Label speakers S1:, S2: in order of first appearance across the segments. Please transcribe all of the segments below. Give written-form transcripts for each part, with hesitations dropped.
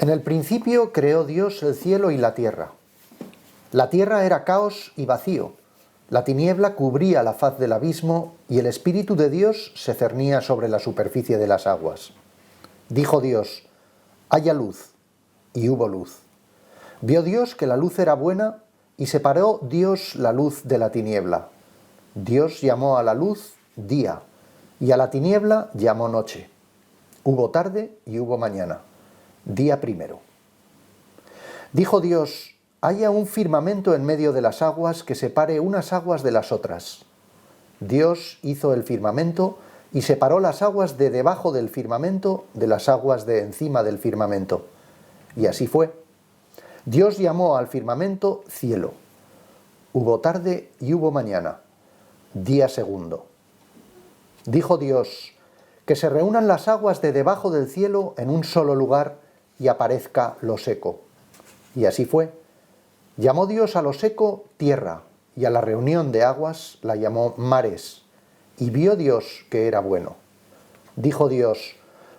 S1: En el principio creó Dios el cielo y la tierra. La tierra era caos y vacío. La tiniebla cubría la faz del abismo y el Espíritu de Dios se cernía sobre la superficie de las aguas. Dijo Dios: haya luz, y hubo luz. Vio Dios que la luz era buena y separó Dios la luz de la tiniebla. Dios llamó a la luz día y a la tiniebla llamó noche. Hubo tarde y hubo mañana, día primero. Dijo Dios: haya un firmamento en medio de las aguas que separe unas aguas de las otras. Dios hizo el firmamento y separó las aguas de debajo del firmamento de las aguas de encima del firmamento. Y así fue. Dios llamó al firmamento cielo. Hubo tarde y hubo mañana, día segundo. Dijo Dios: que se reúnan las aguas de debajo del cielo en un solo lugar y aparezca lo seco. Y así fue. Llamó Dios a lo seco tierra, y a la reunión de aguas la llamó mares. Y vio Dios que era bueno. Dijo Dios: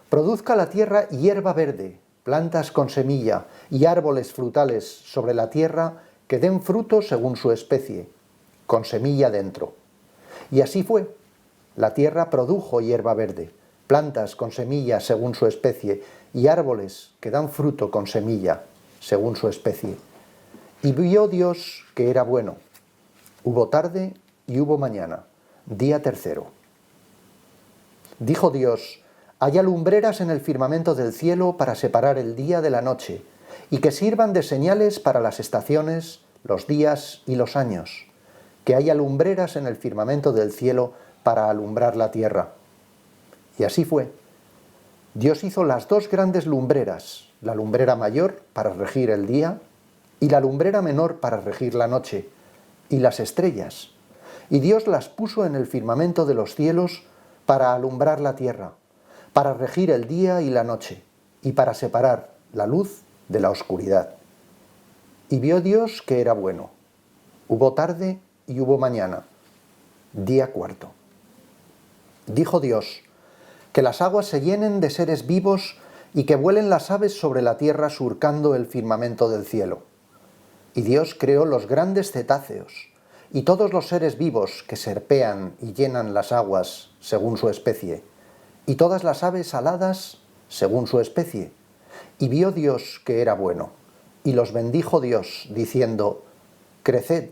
S1: produzca la tierra hierba verde, plantas con semilla y árboles frutales sobre la tierra que den fruto según su especie, con semilla dentro. Y así fue. La tierra produjo hierba verde, plantas con semilla según su especie y árboles que dan fruto con semilla según su especie. Y vio Dios que era bueno. Hubo tarde y hubo mañana, día tercero. Dijo Dios: haya lumbreras en el firmamento del cielo para separar el día de la noche, y que sirvan de señales para las estaciones, los días y los años. Que haya lumbreras en el firmamento del cielo para alumbrar la tierra. Y así fue. Dios hizo las dos grandes lumbreras, la lumbrera mayor para regir el día y la lumbrera menor para regir la noche, y las estrellas. Y Dios las puso en el firmamento de los cielos para alumbrar la tierra, para regir el día y la noche, y para separar la luz de la oscuridad. Y vio Dios que era bueno. Hubo tarde y hubo mañana, día cuarto. Dijo Dios: que las aguas se llenen de seres vivos y que vuelen las aves sobre la tierra surcando el firmamento del cielo. Y Dios creó los grandes cetáceos y todos los seres vivos que serpean y llenan las aguas según su especie, y todas las aves aladas según su especie. Y vio Dios que era bueno, y los bendijo Dios, diciendo: creced,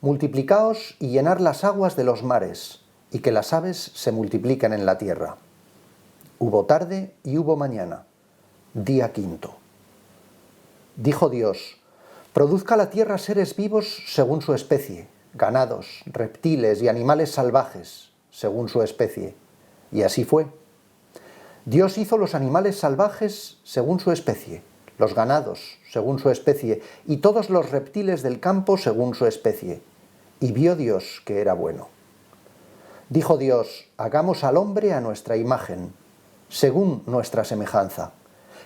S1: multiplicaos y llenad las aguas de los mares, y que las aves se multipliquen en la tierra. Hubo tarde y hubo mañana, día quinto. Dijo Dios: produzca la tierra seres vivos según su especie, ganados, reptiles y animales salvajes según su especie. Y así fue. Dios hizo los animales salvajes según su especie, los ganados según su especie y todos los reptiles del campo según su especie. Y vio Dios que era bueno. Dijo Dios: hagamos al hombre a nuestra imagen, según nuestra semejanza,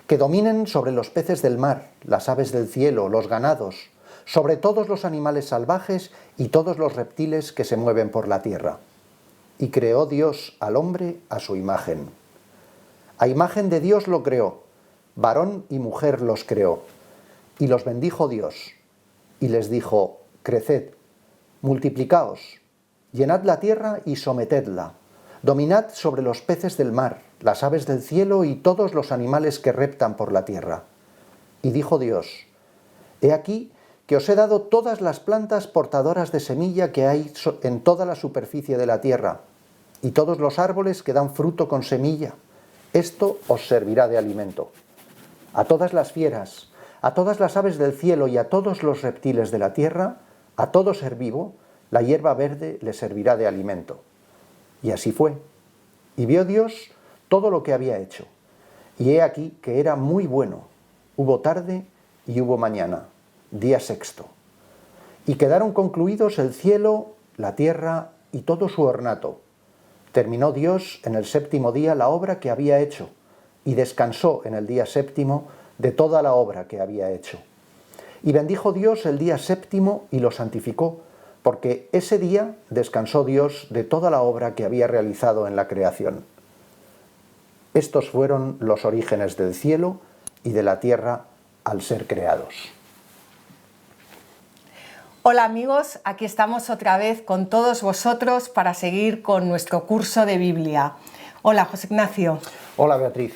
S1: que dominen sobre los peces del mar, las aves del cielo, los ganados, sobre todos los animales salvajes y todos los reptiles que se mueven por la tierra. Y creó Dios al hombre a su imagen. A imagen de Dios lo creó, varón y mujer los creó. Y los bendijo Dios, y les dijo: creced, multiplicaos, llenad la tierra y sometedla, dominad sobre los peces del mar, las aves del cielo y todos los animales que reptan por la tierra. Y dijo Dios: he aquí que os he dado todas las plantas portadoras de semilla que hay en toda la superficie de la tierra, y todos los árboles que dan fruto con semilla. Esto os servirá de alimento. A todas las fieras, a todas las aves del cielo y a todos los reptiles de la tierra, a todo ser vivo, la hierba verde les servirá de alimento. Y así fue. Y vio Dios todo lo que había hecho. Y he aquí que era muy bueno. Hubo tarde y hubo mañana, día sexto. Y quedaron concluidos el cielo, la tierra y todo su ornato. Terminó Dios en el séptimo día la obra que había hecho, y descansó en el día séptimo de toda la obra que había hecho. Y bendijo Dios el día séptimo y lo santificó, porque ese día descansó Dios de toda la obra que había realizado en la creación. Estos fueron los orígenes del cielo y de la tierra al ser creados.
S2: Hola amigos, aquí estamos otra vez con todos vosotros para seguir con nuestro curso de Biblia. Hola José Ignacio.
S1: Hola Beatriz.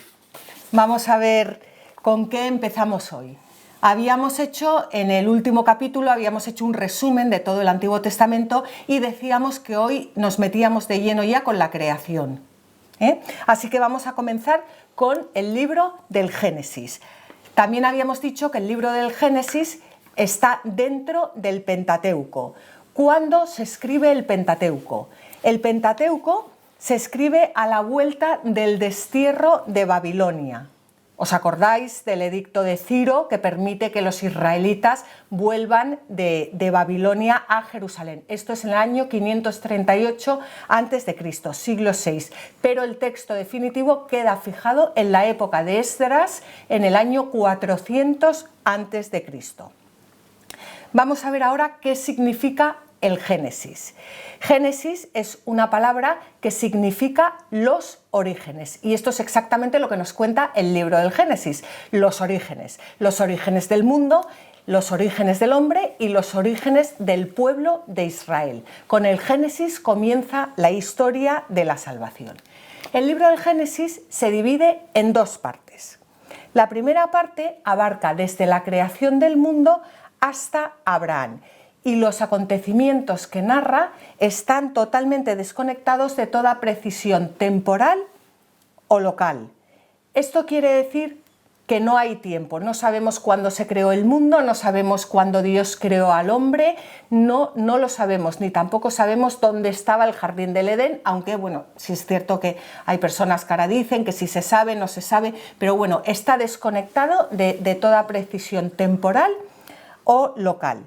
S2: Vamos a ver con qué empezamos hoy. En el último capítulo habíamos hecho un resumen de todo el Antiguo Testamento y decíamos que hoy nos metíamos de lleno ya con la creación. Así que vamos a comenzar con el libro del Génesis. También habíamos dicho que el libro del Génesis está dentro del Pentateuco. ¿Cuándo se escribe el Pentateuco? El Pentateuco se escribe a la vuelta del destierro de Babilonia. ¿Os acordáis del edicto de Ciro que permite que los israelitas vuelvan de Babilonia a Jerusalén? Esto es en el año 538 a.C., siglo VI, pero el texto definitivo queda fijado en la época de Esdras, en el año 400 a.C. Vamos a ver ahora qué significa el Génesis. Génesis es una palabra que significa los orígenes y esto es exactamente lo que nos cuenta el libro del Génesis, los orígenes del mundo, los orígenes del hombre y los orígenes del pueblo de Israel. Con el Génesis comienza la historia de la salvación. El libro del Génesis se divide en dos partes. La primera parte abarca desde la creación del mundo hasta Abraham. Y los acontecimientos que narra están totalmente desconectados de toda precisión temporal o local. Esto quiere decir que no hay tiempo, no sabemos cuándo se creó el mundo, no sabemos cuándo Dios creó al hombre, no lo sabemos, ni tampoco sabemos dónde estaba el jardín del Edén, aunque bueno, sí es cierto que hay personas que ahora dicen que sí se sabe, no se sabe, pero bueno, está desconectado de toda precisión temporal o local.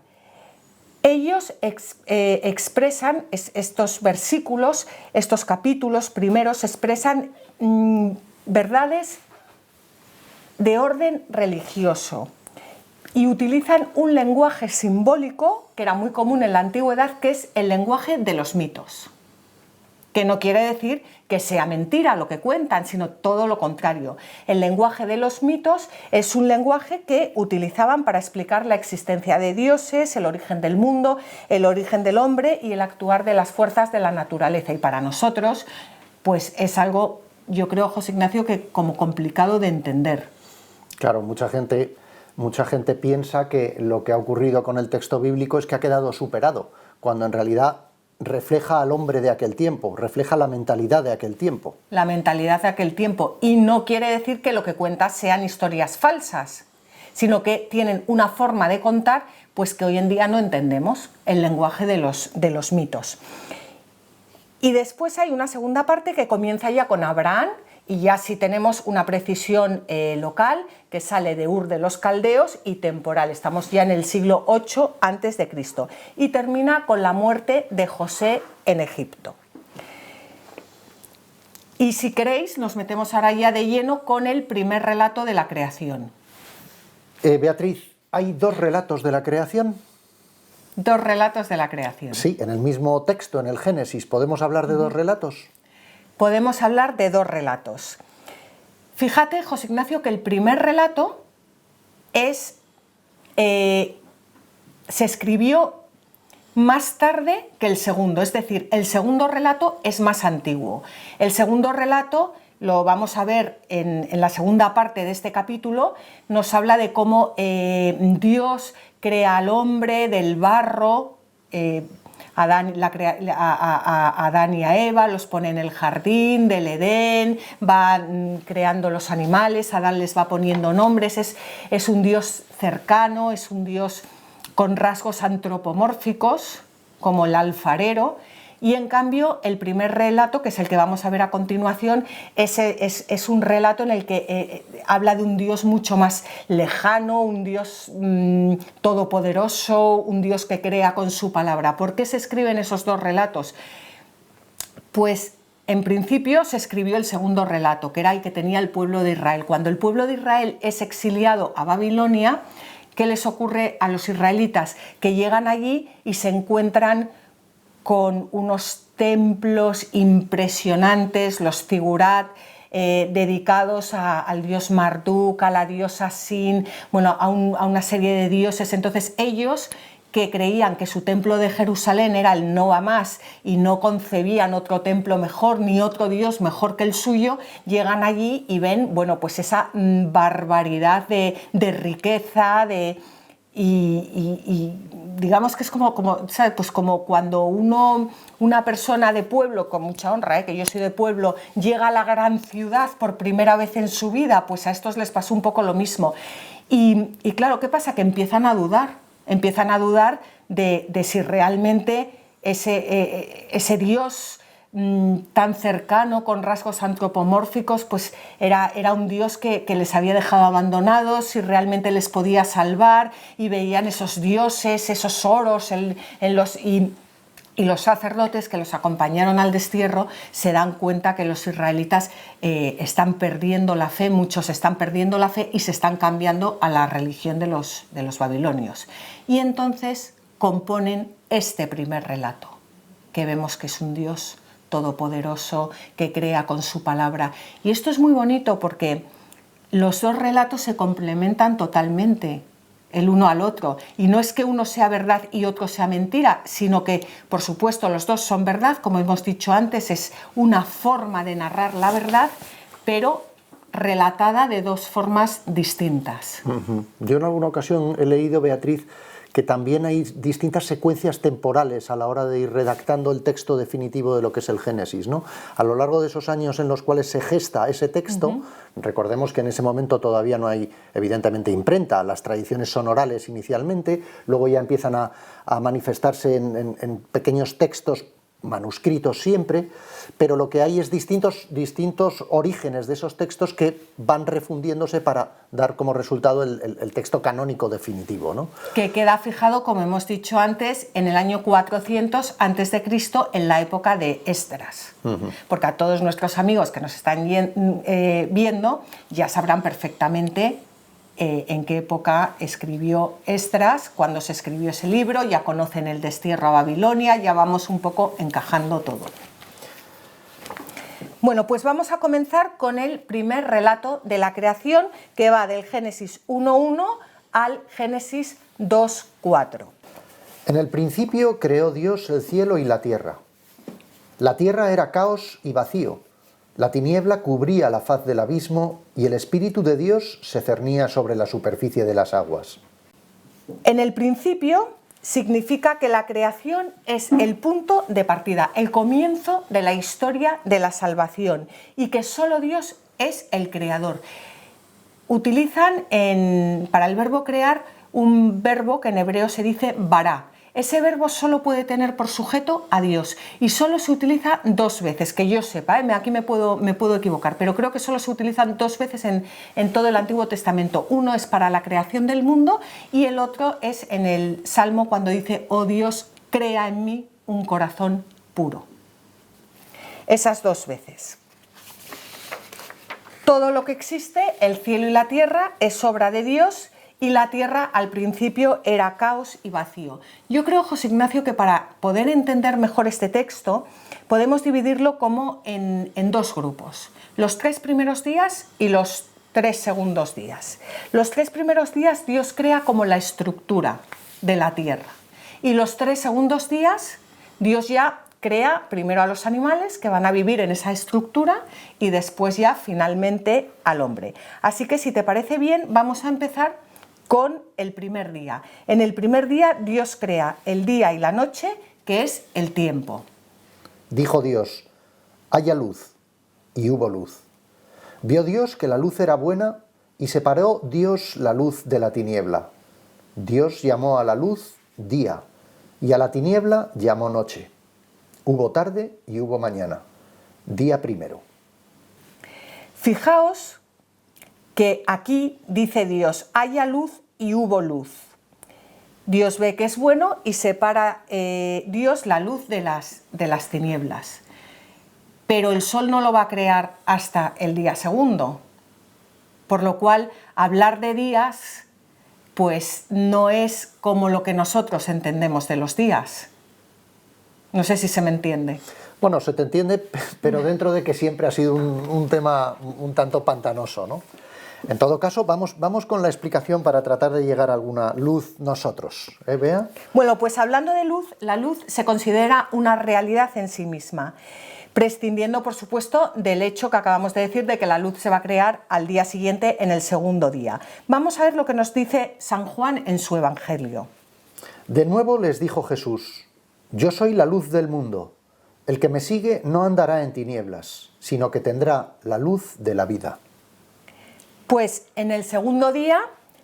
S2: Ellos expresan, estos versículos, estos capítulos primeros, expresan verdades de orden religioso y utilizan un lenguaje simbólico que era muy común en la antigüedad, que es el lenguaje de los mitos. Que no quiere decir que sea mentira lo que cuentan, sino todo lo contrario. El lenguaje de los mitos es un lenguaje que utilizaban para explicar la existencia de dioses, el origen del mundo, el origen del hombre y el actuar de las fuerzas de la naturaleza. Y para nosotros, pues es algo, yo creo, José Ignacio, que como complicado de entender.
S1: Claro, mucha gente piensa que lo que ha ocurrido con el texto bíblico es que ha quedado superado, cuando en realidad refleja al hombre de aquel tiempo, refleja la mentalidad de aquel tiempo.
S2: La mentalidad de aquel tiempo. Y no quiere decir que lo que cuenta sean historias falsas, sino que tienen una forma de contar pues que hoy en día no entendemos, el lenguaje de los mitos. Y después hay una segunda parte que comienza ya con Abraham, y ya sí tenemos una precisión local que sale de Ur de los Caldeos y temporal. Estamos ya en el siglo 8 a.C. y termina con la muerte de José en Egipto. Y si queréis, nos metemos ahora ya de lleno con el primer relato de la creación.
S1: Beatriz, ¿hay dos relatos de la creación?
S2: Dos relatos de la creación.
S1: Sí, en el mismo texto, en el Génesis, ¿podemos hablar de dos relatos?
S2: Podemos hablar de dos relatos. Fíjate, José Ignacio, que el primer relato se escribió más tarde que el segundo, es decir, el segundo relato es más antiguo. El segundo relato, lo vamos a ver en la segunda parte de este capítulo, nos habla de cómo Dios crea al hombre del barro, a Adán y a Eva, los pone en el jardín del Edén, va creando los animales, Adán les va poniendo nombres, es un Dios cercano, es un Dios con rasgos antropomórficos, como el alfarero, y en cambio el primer relato, que es el que vamos a ver a continuación, es un relato en el que habla de un Dios mucho más lejano, un Dios todopoderoso, un Dios que crea con su palabra. ¿Por qué se escriben esos dos relatos? Pues en principio se escribió el segundo relato, que era el que tenía el pueblo de Israel. Cuando el pueblo de Israel es exiliado a Babilonia, ¿qué les ocurre a los israelitas? Que llegan allí y se encuentran con unos templos impresionantes, los zigurat, dedicados al dios Marduk, a la diosa Sin, bueno, a una serie de dioses. Entonces ellos, que creían que su templo de Jerusalén era el no va más y no concebían otro templo mejor ni otro Dios mejor que el suyo, llegan allí y ven, bueno, pues esa barbaridad de riqueza, y digamos que es como, ¿sabes? Pues como cuando una persona de pueblo, con mucha honra, que yo soy de pueblo, llega a la gran ciudad por primera vez en su vida, pues a estos les pasó un poco lo mismo. Y claro, ¿qué pasa? Que empiezan a dudar de si realmente ese Dios tan cercano, con rasgos antropomórficos, pues era un Dios que les había dejado abandonados, si realmente les podía salvar, y veían esos dioses, esos oros y los sacerdotes que los acompañaron al destierro se dan cuenta que los israelitas están perdiendo la fe, muchos están perdiendo la fe y se están cambiando a la religión de los babilonios. Y entonces componen este primer relato, que vemos que es un Dios todopoderoso, que crea con su palabra. Y esto es muy bonito porque los dos relatos se complementan totalmente el uno al otro, y no es que uno sea verdad y otro sea mentira, sino que, por supuesto, los dos son verdad, como hemos dicho antes, es una forma de narrar la verdad, pero relatada de dos formas distintas.
S1: Yo en alguna ocasión he leído, Beatriz, que también hay distintas secuencias temporales a la hora de ir redactando el texto definitivo de lo que es el Génesis, ¿no? A lo largo de esos años en los cuales se gesta ese texto, recordemos que en ese momento todavía no hay, evidentemente, imprenta, las tradiciones son orales inicialmente, luego ya empiezan a manifestarse en pequeños textos manuscritos siempre, pero lo que hay es distintos orígenes de esos textos que van refundiéndose para dar como resultado el texto canónico definitivo, ¿no?
S2: Que queda fijado, como hemos dicho antes, en el año 400 a.C., en la época de Esdras. Porque a todos nuestros amigos que nos están viendo ya sabrán perfectamente en qué época escribió Esdras, cuando se escribió ese libro, ya conocen el destierro a Babilonia, ya vamos un poco encajando todo. Bueno, pues vamos a comenzar con el primer relato de la creación, que va del Génesis 1.1 al Génesis 2.4.
S1: En el principio creó Dios el cielo y la tierra. La tierra era caos y vacío. La tiniebla cubría la faz del abismo y el Espíritu de Dios se cernía sobre la superficie de las aguas.
S2: En el principio significa que la creación es el punto de partida, el comienzo de la historia de la salvación, y que solo Dios es el creador. Utilizan para el verbo crear un verbo que en hebreo se dice bará. Ese verbo solo puede tener por sujeto a Dios y solo se utiliza dos veces, que yo sepa, aquí me puedo equivocar, pero creo que solo se utilizan dos veces en todo el Antiguo Testamento. Uno es para la creación del mundo y el otro es en el Salmo cuando dice: oh Dios, crea en mí un corazón puro. Esas dos veces. Todo lo que existe, el cielo y la tierra, es obra de Dios. Y la tierra al principio era caos y vacío. Yo creo, José Ignacio, que para poder entender mejor este texto podemos dividirlo como en dos grupos: los 3 primeros días y los 3 segundos días. Los 3 primeros días Dios crea como la estructura de la tierra, y los 3 segundos días Dios ya crea primero a los animales que van a vivir en esa estructura y después ya finalmente al hombre. Así que, si te parece bien, vamos a empezar con el primer día. En el primer día Dios crea el día y la noche, que es el tiempo.
S1: Dijo Dios: haya luz, y hubo luz. Vio Dios que la luz era buena, y separó Dios la luz de la tiniebla. Dios llamó a la luz día, y a la tiniebla llamó noche. Hubo tarde y hubo mañana, día primero.
S2: Fijaos que aquí dice Dios: haya luz y hubo luz. Dios ve que es bueno y separa Dios la luz de las tinieblas. Pero el sol no lo va a crear hasta el día segundo. Por lo cual, hablar de días, pues no es como lo que nosotros entendemos de los días. No sé si se me entiende.
S1: Bueno, se te entiende, pero dentro de que siempre ha sido un tema un tanto pantanoso, ¿no? En todo caso, vamos con la explicación para tratar de llegar a alguna luz nosotros. Bea?
S2: Bueno, pues hablando de luz, la luz se considera una realidad en sí misma, prescindiendo, por supuesto, del hecho que acabamos de decir de que la luz se va a crear al día siguiente, en el segundo día. Vamos a ver lo que nos dice San Juan en su Evangelio.
S1: De nuevo les dijo Jesús: yo soy la luz del mundo. El que me sigue no andará en tinieblas, sino que tendrá la luz de la vida.
S2: Pues en el segundo día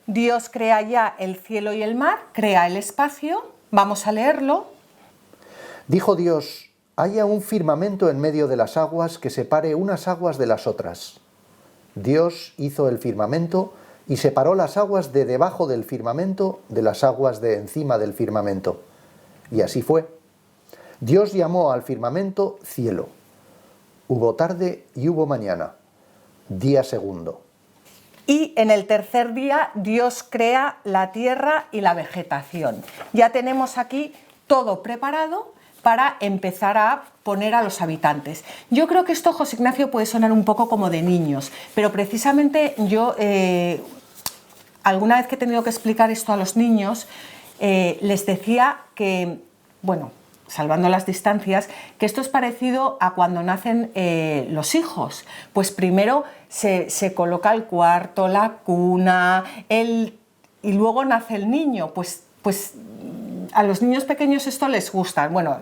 S2: Dios crea ya el cielo y el mar, crea el espacio. Vamos a leerlo.
S1: Dijo Dios: haya un firmamento en medio de las aguas que separe unas aguas de las otras. Dios hizo el firmamento y separó las aguas de debajo del firmamento de las aguas de encima del firmamento. Y así fue. Dios llamó al firmamento cielo. Hubo tarde y hubo mañana, día segundo.
S2: Y en el tercer día Dios crea la tierra y la vegetación. Ya tenemos aquí todo preparado para empezar a poner a los habitantes. Yo creo que esto, José Ignacio, puede sonar un poco como de niños, pero precisamente yo, alguna vez que he tenido que explicar esto a los niños, les decía que, bueno, salvando las distancias, que esto es parecido a cuando nacen los hijos. Pues primero se coloca el cuarto, la cuna, y luego nace el niño. Pues a los niños pequeños esto les gusta. Bueno,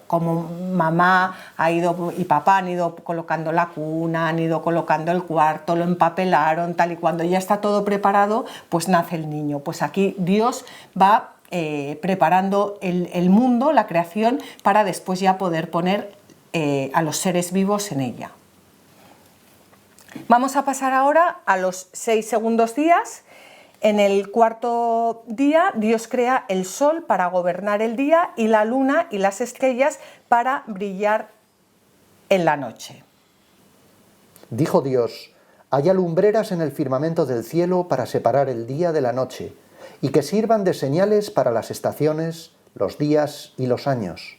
S2: como mamá ha ido y papá han ido colocando la cuna, han ido colocando el cuarto, lo empapelaron, tal, y cuando ya está todo preparado, pues nace el niño. Pues aquí Dios va preparando el mundo, la creación, para después ya poder poner a los seres vivos en ella. Vamos a pasar ahora a los 6 segundos días. En el cuarto día Dios crea el sol para gobernar el día y la luna y las estrellas para brillar en la noche.
S1: Dijo Dios: haya lumbreras en el firmamento del cielo para separar el día de la noche, y que sirvan de señales para las estaciones, los días y los años.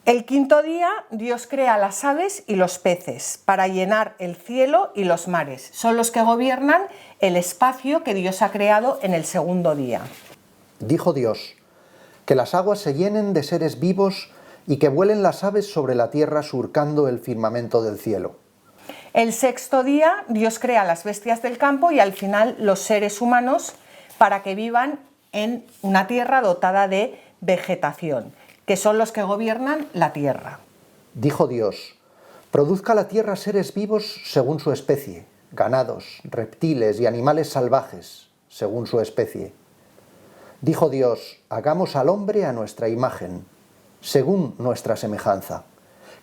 S2: El quinto día Dios crea las aves y los peces para llenar el cielo y los mares. Son los que gobiernan el espacio que Dios ha creado en el segundo día.
S1: Dijo Dios: que las aguas se llenen de seres vivos y que vuelen las aves sobre la tierra surcando el firmamento del cielo.
S2: El sexto día Dios crea las bestias del campo y al final los seres humanos para que vivan en una tierra dotada de vegetación, que son los que gobiernan la tierra.
S1: Dijo Dios: produzca la tierra seres vivos según su especie, ganados, reptiles y animales salvajes según su especie. Dijo Dios: hagamos al hombre a nuestra imagen, según nuestra semejanza,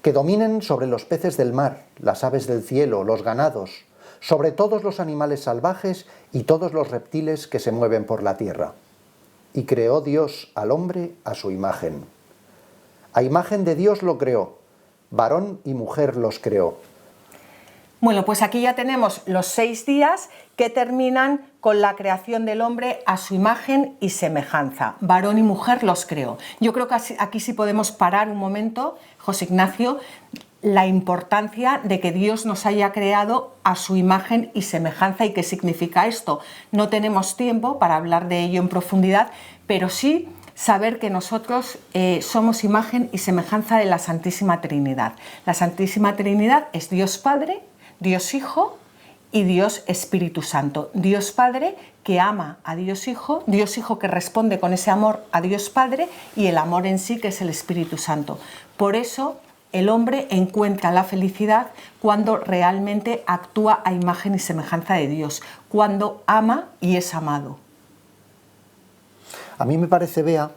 S1: que dominen sobre los peces del mar, las aves del cielo, los ganados, sobre todos los animales salvajes y todos los reptiles que se mueven por la tierra. Y creó Dios al hombre a su imagen. A imagen de Dios lo creó, varón y mujer los creó.
S2: Bueno, pues aquí ya tenemos los 6 días que terminan con la creación del hombre a su imagen y semejanza. Varón y mujer los creó. Yo creo que aquí sí podemos parar un momento, José Ignacio, la importancia de que Dios nos haya creado a su imagen y semejanza. ¿Y qué significa esto? No tenemos tiempo para hablar de ello en profundidad, pero sí saber que nosotros somos imagen y semejanza de la Santísima Trinidad. La Santísima Trinidad es Dios Padre, Dios Hijo y Dios Espíritu Santo. Dios Padre que ama a Dios Hijo que responde con ese amor a Dios Padre, y el amor en sí, que es el Espíritu Santo. Por eso el hombre encuentra la felicidad cuando realmente actúa a imagen y semejanza de Dios, cuando ama y es amado.
S1: A mí me parece, Bea,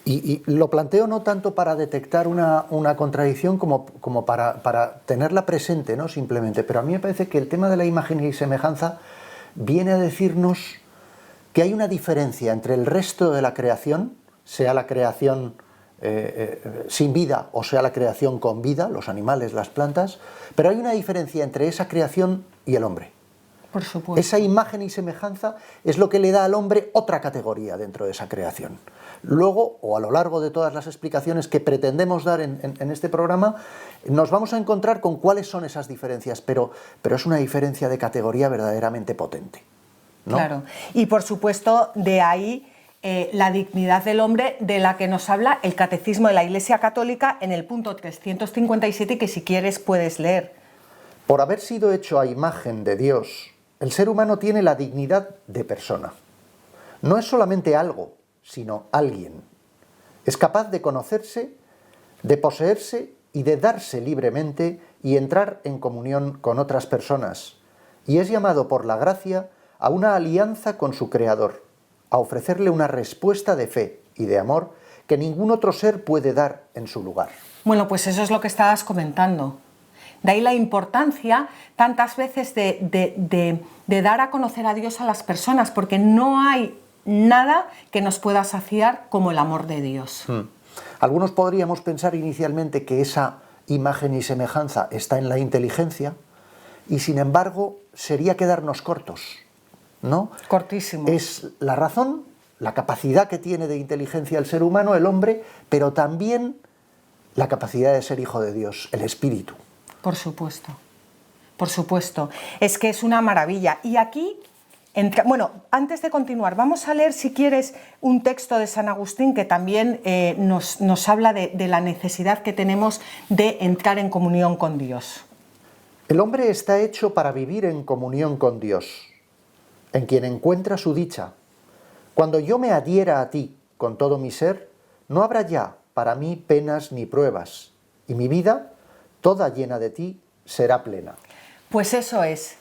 S1: y lo planteo no tanto para detectar una contradicción como para tenerla presente, ¿no? Simplemente, pero a mí me parece que el tema de la imagen y semejanza viene a decirnos que hay una diferencia entre el resto de la creación, sea la creación sin vida o sea la creación con vida, los animales, las plantas, pero hay una diferencia entre esa creación y el hombre.
S2: Por supuesto.
S1: Esa imagen y semejanza es lo que le da al hombre otra categoría dentro de esa creación. Luego, o a lo largo de todas las explicaciones que pretendemos dar en este programa, nos vamos a encontrar con cuáles son esas diferencias, pero es una diferencia de categoría verdaderamente potente, ¿no?
S2: Claro, y por supuesto de ahí la dignidad del hombre, de la que nos habla el Catecismo de la Iglesia Católica en el punto 357, que si quieres puedes leer.
S1: Por haber sido hecho a imagen de Dios, el ser humano tiene la dignidad de persona. No es solamente algo, sino alguien. Es capaz de conocerse, de poseerse y de darse libremente y entrar en comunión con otras personas. Y es llamado por la gracia a una alianza con su Creador, a ofrecerle una respuesta de fe y de amor que ningún otro ser puede dar en su lugar.
S2: Bueno, pues eso es lo que estabas comentando. De ahí la importancia tantas veces de dar a conocer a Dios a las personas, porque no hay nada que nos pueda saciar como el amor de Dios.
S1: Algunos podríamos pensar inicialmente que esa imagen y semejanza está en la inteligencia y sin embargo sería quedarnos cortos, ¿no?
S2: Cortísimo.
S1: Es la razón, la capacidad que tiene de inteligencia el ser humano, el hombre, pero también la capacidad de ser hijo de Dios, el espíritu.
S2: Por supuesto, por supuesto. Es que es una maravilla. Y aquí, bueno, antes de continuar, vamos a leer, si quieres, un texto de San Agustín que también nos habla de la necesidad que tenemos de entrar en comunión con Dios.
S1: El hombre está hecho para vivir en comunión con Dios, en quien encuentra su dicha. Cuando yo me adhiera a ti con todo mi ser, no habrá ya para mí penas ni pruebas, y mi vida, toda llena de ti, será plena.
S2: Pues eso es.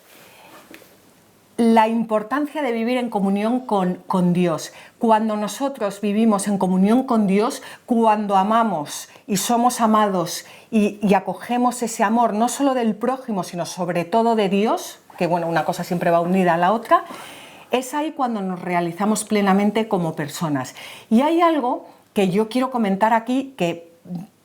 S2: La importancia de vivir en comunión con Dios. Cuando nosotros vivimos en comunión con Dios, cuando amamos y somos amados y acogemos ese amor no solo del prójimo, sino sobre todo de Dios, que bueno, una cosa siempre va unida a la otra, es ahí cuando nos realizamos plenamente como personas. Y hay algo que yo quiero comentar aquí,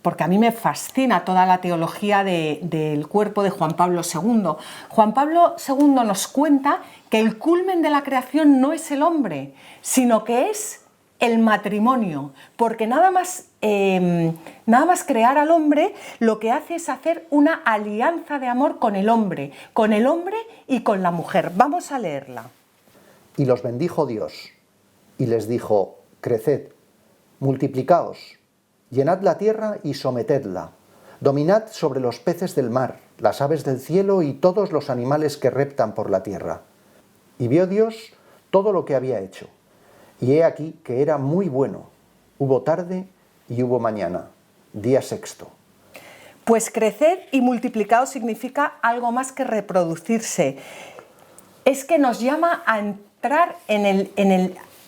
S2: porque a mí me fascina toda la teología del cuerpo de Juan Pablo II. Juan Pablo II nos cuenta que el culmen de la creación no es el hombre, sino que es el matrimonio, porque nada más crear al hombre lo que hace es hacer una alianza de amor con el hombre y con la mujer. Vamos a leerla.
S1: Y los bendijo Dios, y les dijo: creced, multiplicaos, llenad la tierra y sometedla, dominad sobre los peces del mar, las aves del cielo y todos los animales que reptan por la tierra. Y vio Dios todo lo que había hecho, y he aquí que era muy bueno. Hubo tarde y hubo mañana, día sexto.
S2: Pues crecer y multiplicados significa algo más que reproducirse. Es que nos llama a entrar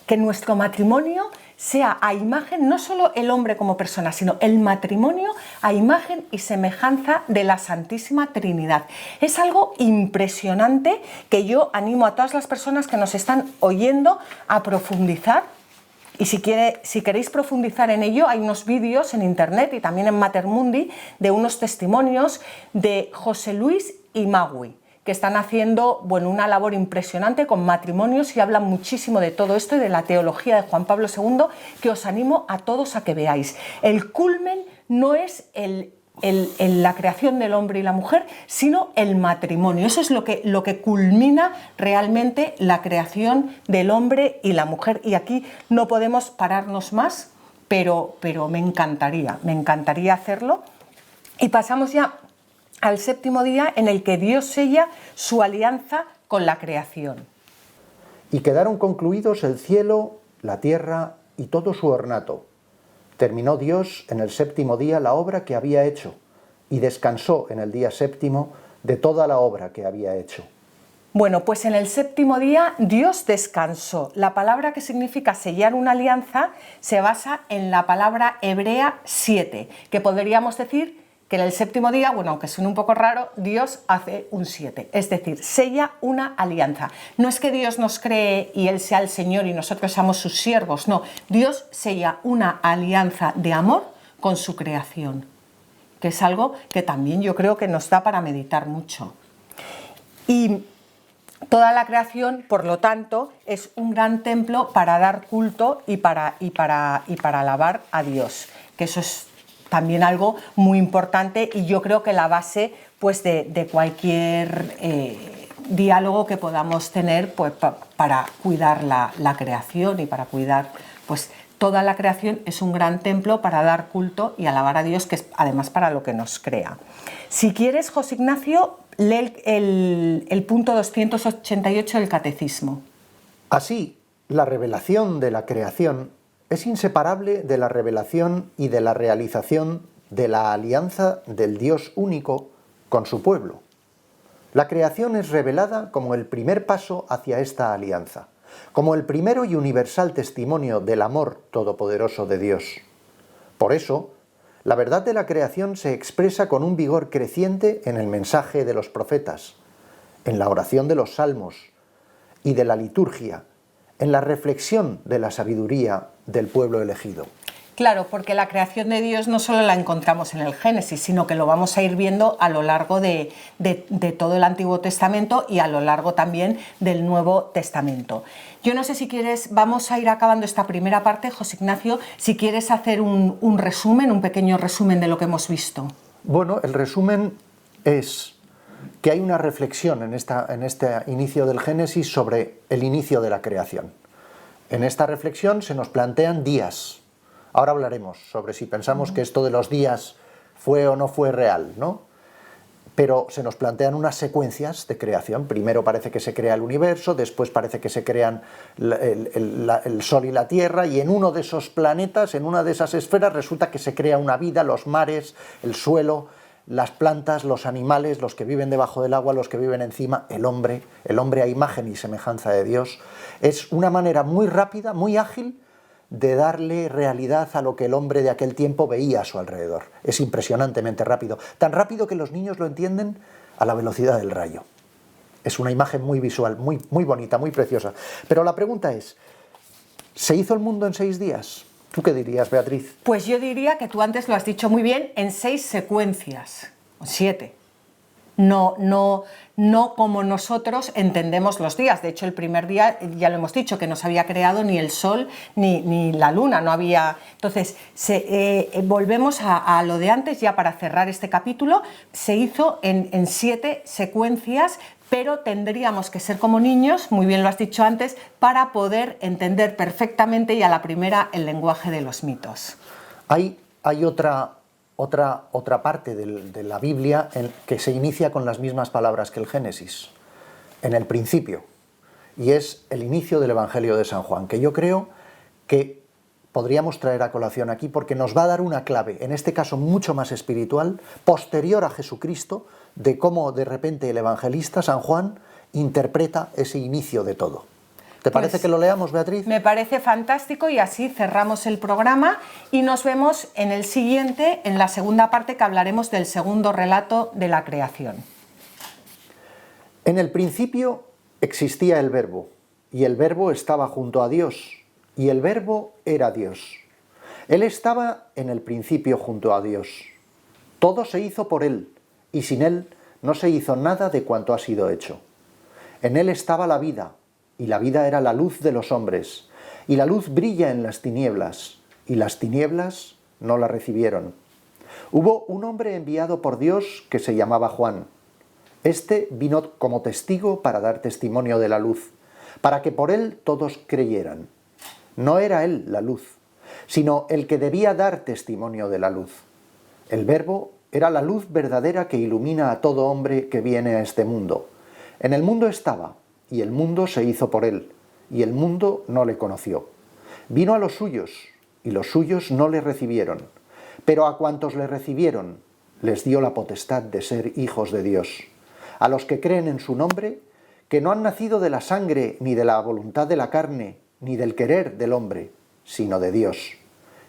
S2: que nuestro matrimonio sea a imagen, no solo el hombre como persona, sino el matrimonio a imagen y semejanza de la Santísima Trinidad. Es algo impresionante que yo animo a todas las personas que nos están oyendo a profundizar. Y si queréis profundizar en ello, hay unos vídeos en internet y también en Mater Mundi de unos testimonios de José Luis y Magui, que están haciendo una labor impresionante con matrimonios y hablan muchísimo de todo esto y de la teología de Juan Pablo II, que os animo a todos a que veáis. El culmen no es la creación del hombre y la mujer, sino el matrimonio. Eso es lo que culmina realmente la creación del hombre y la mujer. Y aquí no podemos pararnos más, pero me encantaría hacerlo. Y pasamos ya al séptimo día, en el que Dios sella su alianza con la creación.
S1: Y quedaron concluidos el cielo, la tierra y todo su ornato. Terminó Dios en el séptimo día la obra que había hecho, y descansó en el día séptimo de toda la obra que había hecho.
S2: Bueno, pues en el séptimo día Dios descansó. La palabra que significa sellar una alianza se basa en la palabra hebrea 7, que podríamos decir que en el séptimo día, aunque suene un poco raro, Dios hace un 7, es decir, sella una alianza. No es que Dios nos cree y Él sea el Señor y nosotros seamos sus siervos, no. Dios sella una alianza de amor con su creación, que es algo que también yo creo que nos da para meditar mucho. Y Toda la creación, por lo tanto, es un gran templo para dar culto y para alabar a Dios, que eso es también algo muy importante y yo creo que la base pues, de cualquier diálogo que podamos tener pues, para cuidar la creación y para cuidar, pues toda la creación es un gran templo para dar culto y alabar a Dios, que es además para lo que nos crea. Si quieres, José Ignacio, lee el punto 288 del Catecismo.
S1: Así, la revelación de la creación es inseparable de la revelación y de la realización de la alianza del Dios único con su pueblo. La creación es revelada como el primer paso hacia esta alianza, como el primero y universal testimonio del amor todopoderoso de Dios. Por eso, la verdad de la creación se expresa con un vigor creciente en el mensaje de los profetas, en la oración de los salmos y de la liturgia, en la reflexión de la sabiduría del pueblo elegido.
S2: Claro, porque la creación de Dios no solo la encontramos en el Génesis, sino que lo vamos a ir viendo a lo largo de todo el Antiguo Testamento y a lo largo también del Nuevo Testamento. Yo no sé si quieres, vamos a ir acabando esta primera parte, José Ignacio, si quieres hacer un resumen, un pequeño resumen de lo que hemos visto.
S1: Bueno, el resumen es que hay una reflexión en este inicio del Génesis sobre el inicio de la creación. En esta reflexión se nos plantean días. Ahora hablaremos sobre si pensamos que esto de los días fue o no fue real, ¿no? Pero se nos plantean unas secuencias de creación. Primero parece que se crea el universo, después parece que se crean el Sol y la Tierra, y en uno de esos planetas, en una de esas esferas, resulta que se crea una vida, los mares, el suelo, las plantas, los animales, los que viven debajo del agua, los que viven encima, el hombre a imagen y semejanza de Dios. Es una manera muy rápida, muy ágil, de darle realidad a lo que el hombre de aquel tiempo veía a su alrededor. Es impresionantemente rápido, tan rápido que los niños lo entienden a la velocidad del rayo. Es una imagen muy visual, muy bonita, muy preciosa. Pero la pregunta es, ¿se hizo el mundo en 6 días? ¿Tú qué dirías, Beatriz?
S2: Pues yo diría que tú antes lo has dicho muy bien, en 6 secuencias, o 7. No como nosotros entendemos los días. De hecho, el primer día, ya lo hemos dicho, que no se había creado ni el sol ni la luna, no había... Entonces, volvemos a lo de antes, ya para cerrar este capítulo, se hizo en 7 secuencias, pero tendríamos que ser como niños, muy bien lo has dicho antes, para poder entender perfectamente y a la primera el lenguaje de los mitos.
S1: Hay otra parte de la Biblia que se inicia con las mismas palabras que el Génesis, en el principio, y es el inicio del Evangelio de San Juan, que yo creo que podríamos traer a colación aquí porque nos va a dar una clave, en este caso mucho más espiritual, posterior a Jesucristo, de cómo de repente el evangelista San Juan interpreta ese inicio de todo. ¿Te parece que lo leamos, Beatriz?
S2: Me parece fantástico y así cerramos el programa y nos vemos en el siguiente, en la segunda parte, que hablaremos del segundo relato de la creación.
S1: En el principio existía el Verbo, y el Verbo estaba junto a Dios, y el Verbo era Dios. Él estaba en el principio junto a Dios. Todo se hizo por Él, y sin Él no se hizo nada de cuanto ha sido hecho. En Él estaba la vida, y la vida era la luz de los hombres, y la luz brilla en las tinieblas, y las tinieblas no la recibieron. Hubo un hombre enviado por Dios que se llamaba Juan. Este vino como testigo para dar testimonio de la luz, para que por él todos creyeran. No era él la luz, sino el que debía dar testimonio de la luz. El Verbo era la luz verdadera que ilumina a todo hombre que viene a este mundo. En el mundo estaba, y el mundo se hizo por él, y el mundo no le conoció. Vino a los suyos, y los suyos no le recibieron. Pero a cuantos le recibieron, les dio la potestad de ser hijos de Dios. A los que creen en su nombre, que no han nacido de la sangre, ni de la voluntad de la carne, ni del querer del hombre, sino de Dios.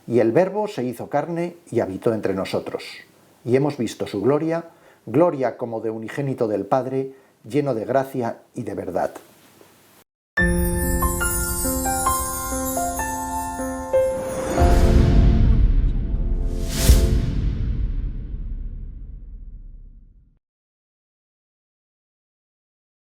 S1: Y el Verbo se hizo carne y habitó entre nosotros. Y hemos visto su gloria, gloria como de unigénito del Padre, lleno de gracia y de verdad.